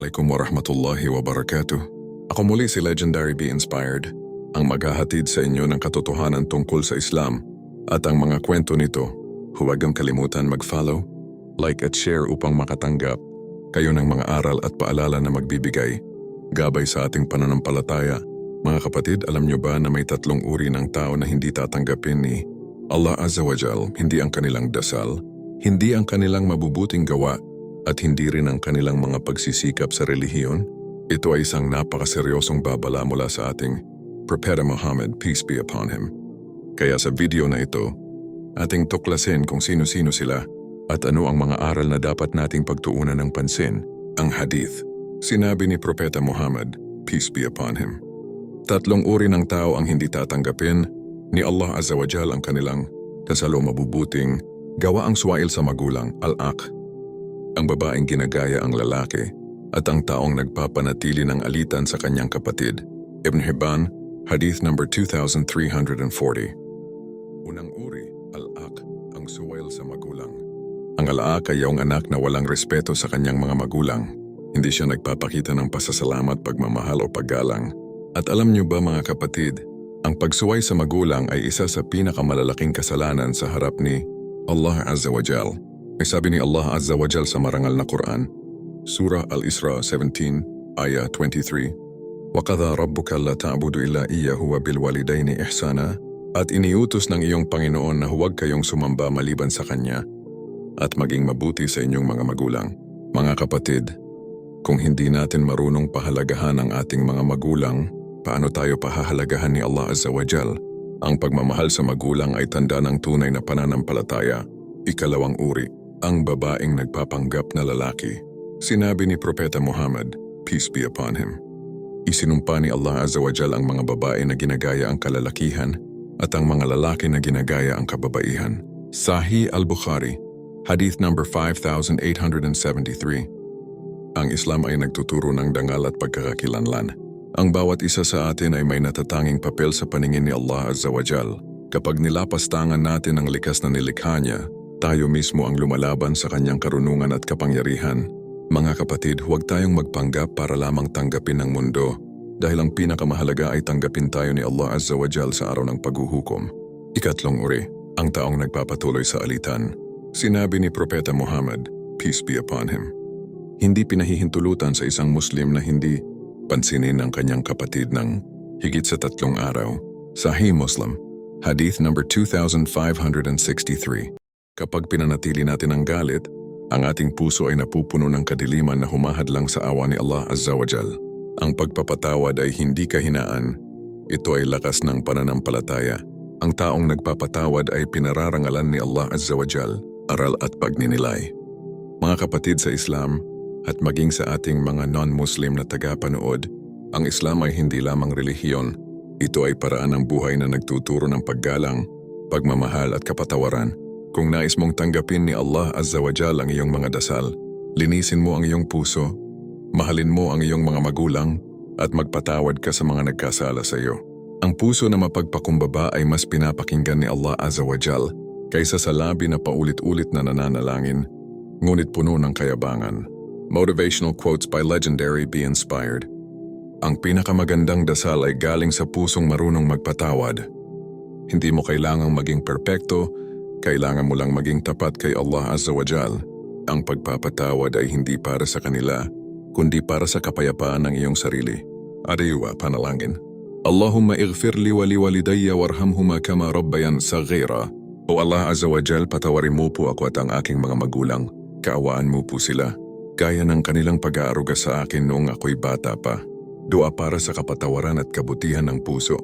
Assalamualaikum warahmatullahi wabarakatuh. Ako muli si Legendary Be Inspired, ang maghahatid sa inyo ng katotohanan tungkol sa Islam at ang mga kwento nito. Huwag kang kalimutan mag-follow, like at share upang makatanggap kayo ng mga aral at paalala na magbibigay gabay sa ating pananampalataya. Mga kapatid, alam nyo ba na may tatlong uri ng tao na hindi tatanggapin ni Allah Azza wa Jal, hindi ang kanilang dasal, hindi ang kanilang mabubuting gawa, at hindi rin ang kanilang mga pagsisikap sa relihiyon? Ito ay isang napakaseryosong babala mula sa ating Propeta Muhammad, peace be upon him. Kaya sa video na ito, ating tuklasin kung sino-sino sila at ano ang mga aral na dapat nating pagtuunan ng pansin. Ang hadith. Sinabi ni Propeta Muhammad, peace be upon him. Tatlong uri ng tao ang hindi tatanggapin ni Allah Azza wa Jal ang kanilang dasal o mabubuting gawa. Ang suwail sa magulang, al-aq, ang babaeng ginagaya ang lalaki, at ang taong nagpapanatili ng alitan sa kanyang kapatid. Ibn Hibban, Hadith number 2340. Unang uri, al-aq, ang suwail sa magulang. Ang al-aq ay yung anak na walang respeto sa kanyang mga magulang. Hindi siya nagpapakita ng pasasalamat, pagmamahal o paggalang. At alam niyo ba mga kapatid, ang pagsuway sa magulang ay isa sa pinakamalalaking kasalanan sa harap ni Allah Azza wa Jal. May sabi ni Allah Azza wa Jal sa marangal na Quran, Surah Al-Isra 17, Ayah 23, وَقَضَى رَبُّكَ أَلَّا تَعْبُدُوا إِلَّا إِيَّهُ وَبِالْوَالِدَيْنِ إِحْسَانًا. At iniutos ng iyong Panginoon na huwag kayong sumamba maliban sa Kanya at maging mabuti sa inyong mga magulang. Mga kapatid, kung hindi natin marunong pahalagahan ang ating mga magulang, paano tayo pahahalagahan ni Allah Azza wa Jal? Ang pagmamahal sa magulang ay tanda ng tunay na pananampalataya. Ikalawang uri, ang babaeng nagpapanggap na lalaki. Sinabi ni Propeta Muhammad, peace be upon him. Isinumpa ni Allah Azza wa Jal ang mga babae na ginagaya ang kalalakihan at ang mga lalaki na ginagaya ang kababaihan. Sahih al-Bukhari, Hadith number 5873. Ang Islam ay nagtuturo ng dangal at pagkakakilanlan. Ang bawat isa sa atin ay may natatanging papel sa paningin ni Allah Azza wa Jal. Kapag nilapastangan natin ang likas na nilikha niya, tayo mismo ang lumalaban sa kanyang karunungan at kapangyarihan. Mga kapatid, huwag tayong magpanggap para lamang tanggapin ng mundo, dahil ang pinakamahalaga ay tanggapin tayo ni Allah Azza wa Jal sa araw ng paghuhukom. Ikatlong uri, ang taong nagpapatuloy sa alitan. Sinabi ni Propeta Muhammad, peace be upon him. Hindi pinahihintulutan sa isang Muslim na hindi pansinin ang kanyang kapatid ng higit sa 3 araw. Sahih Muslim, Hadith number 2563. Kapag pinanatili natin ang galit, ang ating puso ay napupuno ng kadiliman na humahadlang sa awa ni Allah Azza wa Jal. Ang pagpapatawad ay hindi kahinaan. Ito ay lakas ng pananampalataya. Ang taong nagpapatawad ay pinararangalan ni Allah Azza wa Jal, aral at pagninilay. Mga kapatid sa Islam, at maging sa ating mga non-Muslim na tagapanood, ang Islam ay hindi lamang relihiyon. Ito ay paraan ng buhay na nagtuturo ng paggalang, pagmamahal at kapatawaran. Kung nais mong tanggapin ni Allah Azza wa Jal ang iyong mga dasal, linisin mo ang iyong puso, mahalin mo ang iyong mga magulang, at magpatawad ka sa mga nagkasala sa iyo. Ang puso na mapagpakumbaba ay mas pinapakinggan ni Allah Azza wa Jal kaysa sa labi na paulit-ulit na nananalangin, ngunit puno ng kayabangan. Motivational quotes by Legendary Be Inspired. Ang pinakamagandang dasal ay galing sa pusong marunong magpatawad. Hindi mo kailangang maging perpekto, kailangan mo lang maging tapat kay Allah Azza wa Jal. Ang pagpapatawad ay hindi para sa kanila, kundi para sa kapayapaan ng iyong sarili. Ariwa, panalangin. Allahumma ighfir li wa liwalidayya warhamhuma kama rabbayan saghira. O Allah Azza wa Jal, patawarin mo po ako at ang aking mga magulang. Kaawaan mo po sila, gaya ng kanilang pag-aaruga sa akin noong ako'y bata pa. Dua para sa kapatawaran at kabutihan ng puso.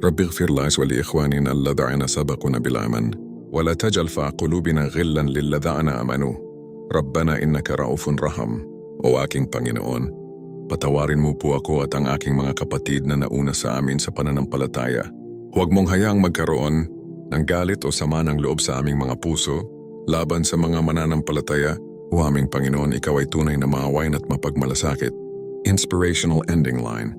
Rabbighfir li wa li ikhwanina alladhina sabaquna bil iman. ولا تجعل في قلوبنا غلا للذين آمنوا ربنا إنك رؤوف رحيم. O aking Panginoon, patawarin mo po ako at ang aking mga kapatid na nauna sa amin sa pananampalataya. Huwag mong hayaang magkaroon ng galit o sama ng loob sa aming mga puso laban sa mga mananampalataya. O aming Panginoon, ikaw ay tunay na maawain at mapagmalasakit. Inspirational ending line.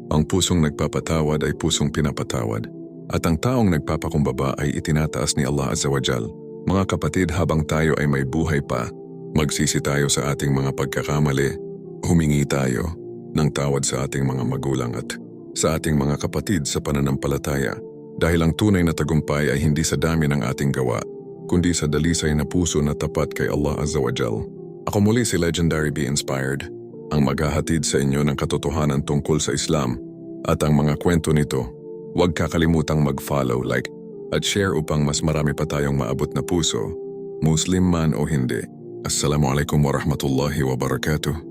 Ang pusong nagpapatawad ay pusong pinapatawad. At ang taong nagpapakumbaba ay itinataas ni Allah Azza wa Jal. Mga kapatid, habang tayo ay may buhay pa, magsisi tayo sa ating mga pagkakamali Humingi tayo ng tawad sa ating mga magulang at sa ating mga kapatid sa pananampalataya dahil ang tunay na tagumpay ay hindi sa dami ng ating gawa, kundi sa dalisay na puso na tapat kay Allah Azza wa Jal. Ako muli si Legendary Be Inspired, ang maghahatid sa inyo ng katotohanan tungkol sa Islam at ang mga kwento nito. Huwag kakalimutang mag-follow, like at share upang mas marami pa tayong maabot na puso, Muslim man o hindi. Assalamualaikum warahmatullahi wabarakatuh.